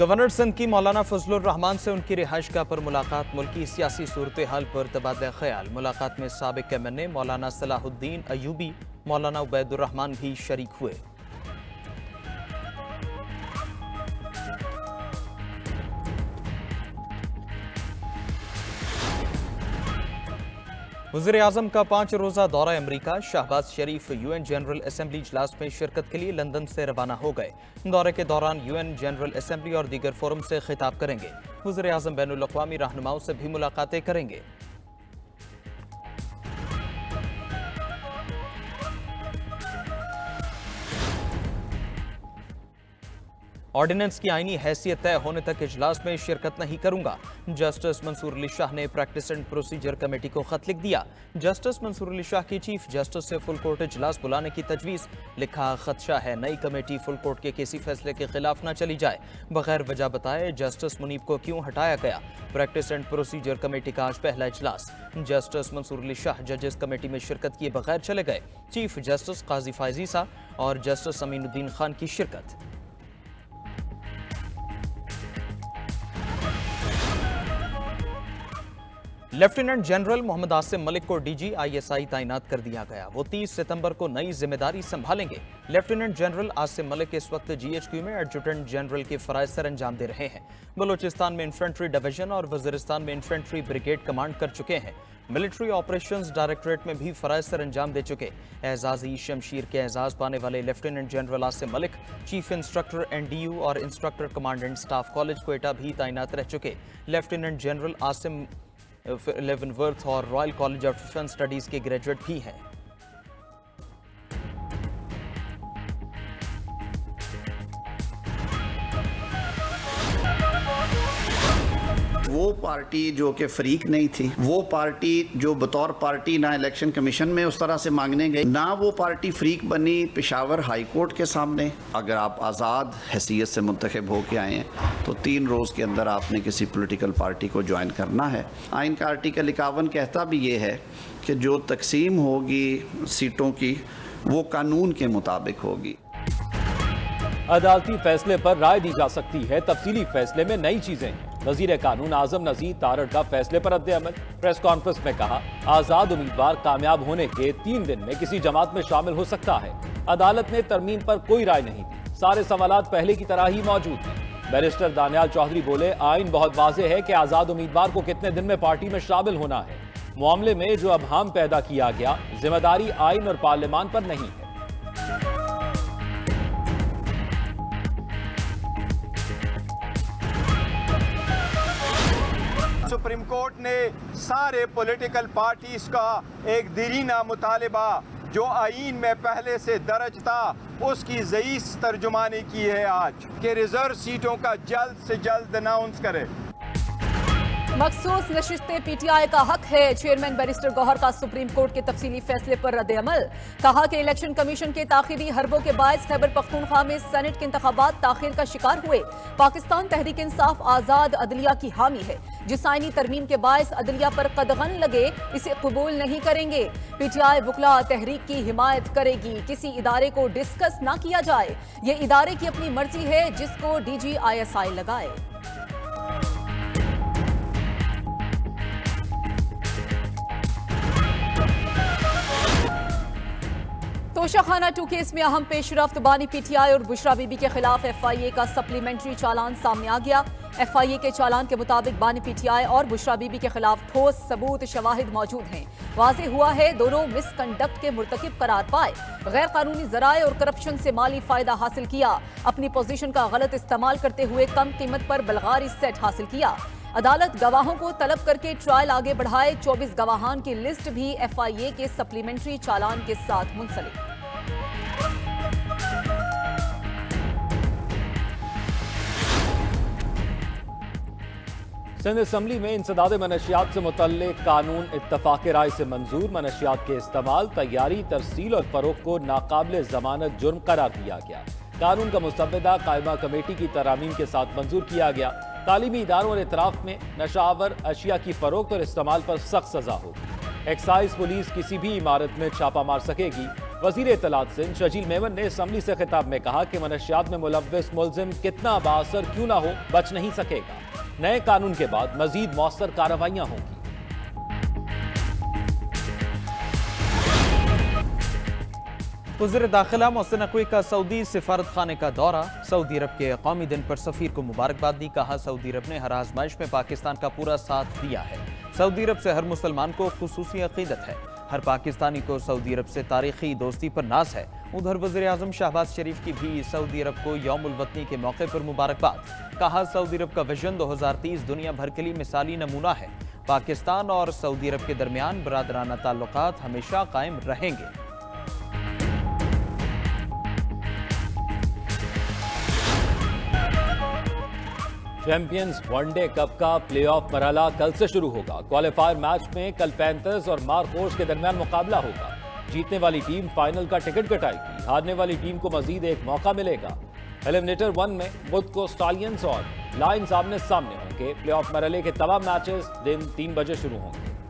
Governor Sindh की मौलाना फजलुर रहमान से उनकी रिहाइश गाह पर मुलाकात। मुल्की सियासी सूरत हाल पर तबादला ख्याल। मुलाकात में साबिक MNA मौलाना सलाहुद्दीन अयूबी, मौलाना उबैदुर रहमान भी शरीक हुए। वज़ीर-ए-आज़म का 5 रोज़ा दौरा अमरीका। शहबाज शरीफ UN जनरल असेंबली इजलास में शिरकत के लिए लंदन से रवाना हो गए। दौरे के दौरान UN जनरल असेंबली और दीगर फोरम से खिताब करेंगे। वज़ीर-ए-आज़म बैनुल-अक़वामी रहनुमाओं से भी मुलाकातें करेंगे। ऑर्डिनेंस की आईनी हैसियत तय होने तक इजलास में शिरकत नहीं करूंगा। जस्टिस मंसूर अली शाह ने प्रैक्टिस एंड प्रोसीजर कमेटी को खत लिख दिया। जस्टिस मंसूर अली शाह की चीफ जस्टिस से फुल कोर्ट इजलास बुलाने की तजवीज़। लिखा, खदशा है नई कमेटी फुल कोर्ट के किसी फैसले के खिलाफ न चली जाए। बगैर वजह बताए जस्टिस मुनीब को क्यों हटाया गया। प्रैक्टिस एंड प्रोसीजर कमेटी का आज पहला इजलास। जस्टिस मंसूर अली शाह जजेस कमेटी में शिरकत किए बगैर चले गए। चीफ जस्टिस काजी फायजीसा और जस्टिस अमीनुद्दीन खान की शिरकत। लेफ्टिनेंट जनरल मोहम्मद आसिम मलिक को DG ISI तैनात कर दिया गया। वो 30 सितंबर को नई जिम्मेदारी संभालेंगे। लेफ्टिनेंट जनरल आसिम मलिक इस वक्त GHQ में एडजुटेंट जनरल के फराइज सर अंजाम दे रहे हैं। बलूचिस्तान में इन्फेंट्री डिवीजन और वजीरिस्तान में इन्फेंट्री ब्रिगेड कमांड कर चुके हैं। मिलिट्री ऑपरेशंस डायरेक्टोरेट में भी फराइज सर अंजाम दे चुके। एजाजी शमशीर के एजाज पाने वाले lieutenant general Asim Malik chief instructor NDU और instructor commandant staff college Quetta भी तैनात रह चुके। लेफ्टिनेंट जनरल आसिम लेवनवर्थ और royal college of defence studies के ग्रेजुएट भी हैं। वो पार्टी जो कि फरीक नहीं थी, वो पार्टी जो बतौर पार्टी ना इलेक्शन कमीशन में उस तरह से मांगने गई, ना वो पार्टी फरीक बनी पेशावर हाई कोर्ट के सामने। अगर आप आज़ाद हैसियत से मुंतखब होकर आए हैं तो 3 रोज़ के अंदर आपने किसी पॉलिटिकल पार्टी को ज्वाइन करना है। आइन का आर्टिकल 51 कहता भी ये है कि जो तकसीम होगी सीटों की वो कानून के मुताबिक होगी। अदालती फैसले पर राय दी जा सकती है, तफसीली फैसले में नई चीजें हैं। वजीर कानून आजम नजीर तारड़ का फैसले पर रद्द-ए-अमल। प्रेस कॉन्फ्रेंस में कहा, आजाद उम्मीदवार कामयाब होने के 3 दिन में किसी जमात में शामिल हो सकता है। अदालत ने तरमीम पर कोई राय नहीं दी। सारे सवालात पहले की तरह ही मौजूद हैं। बैरिस्टर दानियाल चौधरी बोले, आइन बहुत वाज़ेह है कि आजाद उम्मीदवार को कितने दिन में पार्टी में शामिल होना है। मामले में जो अबहाम पैदा किया गया, जिम्मेदारी आइन और पार्लियामान पर नहीं है। सुप्रीम कोर्ट ने सारे पॉलिटिकल पार्टीज का एक दीरीना मुतालिबा जो आईन में पहले से दर्ज था उसकी ज़ईफ़ तर्जुमानी की है आज कि रिजर्व सीटों का जल्द से जल्द अनाउंस करे। मखसूस नशिस्तें PTI का हक है। चेयरमैन बैरिस्टर गौहर का सुप्रीम कोर्ट के तफसीली फैसले पर रद्द-ए-अमल। कहा कि इलेक्शन कमीशन के ताखीरी हरबों के बायस खैबर पख्तूनख्वा में सेनेट के इंतखाबात ताखीर का शिकार हुए। पाकिस्तान तहरीक इंसाफ आजाद अदलिया की हामी है। जिस आईनी तरमीम के बायस अदलिया पर कदगन लगे इसे कबूल नहीं करेंगे। PTI वुकला तहरीक की हिमायत करेगी। किसी इदारे को डिस्कस ना किया जाए, ये इदारे की अपनी मर्जी है, जिसको DG ISI लगाए। तोशाखाना 2 केस में अहम पेशरफ्त। बानी PTI और बुशरा बीबी के खिलाफ FIA का सप्लीमेंट्री चालान सामने आ गया। FIA के चालान के मुताबिक बानी PTI और बुशरा बीबी के खिलाफ ठोस सबूत शवाहिद मौजूद हैं। वाज़ेह हुआ है दोनों मिसकंडक्ट के मुर्तकिब करार पाए, गैर कानूनी जराए और करप्शन से माली फायदा हासिल किया, अपनी पोजीशन का गलत इस्तेमाल करते हुए कम कीमत पर बलगारी सेट हासिल किया। अदालत गवाहों को तलब करके ट्रायल आगे बढ़ाए। 24 गवाहान की लिस्ट भी FIA के सप्लीमेंट्री चालान के साथ मुंसलिक। सिंध असम्बली में इंसदाद मनशियात से मुतल्लिक कानून इत्तफाक राय से मंजूर। मनशियात के इस्तेमाल, तैयारी, तरसील और फरोख्त को नाकाबिल जमानत जुर्म करार दिया गया। कानून का मुसव्वदा कायमा कमेटी की तरामीम के साथ मंजूर किया गया। तालीमी इदारों और इतराफ में नशावर अशिया की फरोख्त और इस्तेमाल पर सख्त सजा होगी। एक्साइज पुलिस किसी भी इमारत में छापा मार सकेगी। वजीर इत्तलात सिंध शजील मेमन ने असम्बली से खिताब में कहा कि मनशियात में मुलव्विस मुलजिम कितना बाअसर क्यों ना हो, बच नहीं सकेगा। नए कानून के बाद मजीद मौसर कार्रवाइयां होंगी। वज़ीर दाखिला मोहसिन नकवी का सऊदी सिफारत खाने का दौरा। सऊदी अरब के कौमी दिन पर सफीर को मुबारकबाद दी। कहा सऊदी अरब ने हर आजमाइश में पाकिस्तान का पूरा साथ दिया है। सऊदी अरब से हर मुसलमान को खुसूसी अकीदत है। हर पाकिस्तानी को सऊदी अरब से तारीखी दोस्ती पर नाज है। उधर वज़ीर आज़म शहबाज शरीफ की भी सऊदी अरब को यौमुल वतनी के मौके पर मुबारकबाद। कहा सऊदी अरब का विजन 2030 दुनिया भर के लिए मिसाली नमूना है। पाकिस्तान और सऊदी अरब के दरमियान बरादराना ताल्लुकात हमेशा कायम रहेंगे। चैंपियंस वनडे कप का प्लेऑफ मरहला कल से शुरू होगा। क्वालिफायर मैच में कल पैंथर्स और मार्कोस के दरमियान मुकाबला होगा। जीतने वाली टीम फाइनल का टिकट कटाएगी। हारने वाली टीम को मजीद एक मौका मिलेगा। एलिमिनेटर 1 में बुध को स्टालियंस और लायंस आमने सामने होंगे। प्लेऑफ मरहले के तमाम मैचेस दिन 3 बजे शुरू होंगे।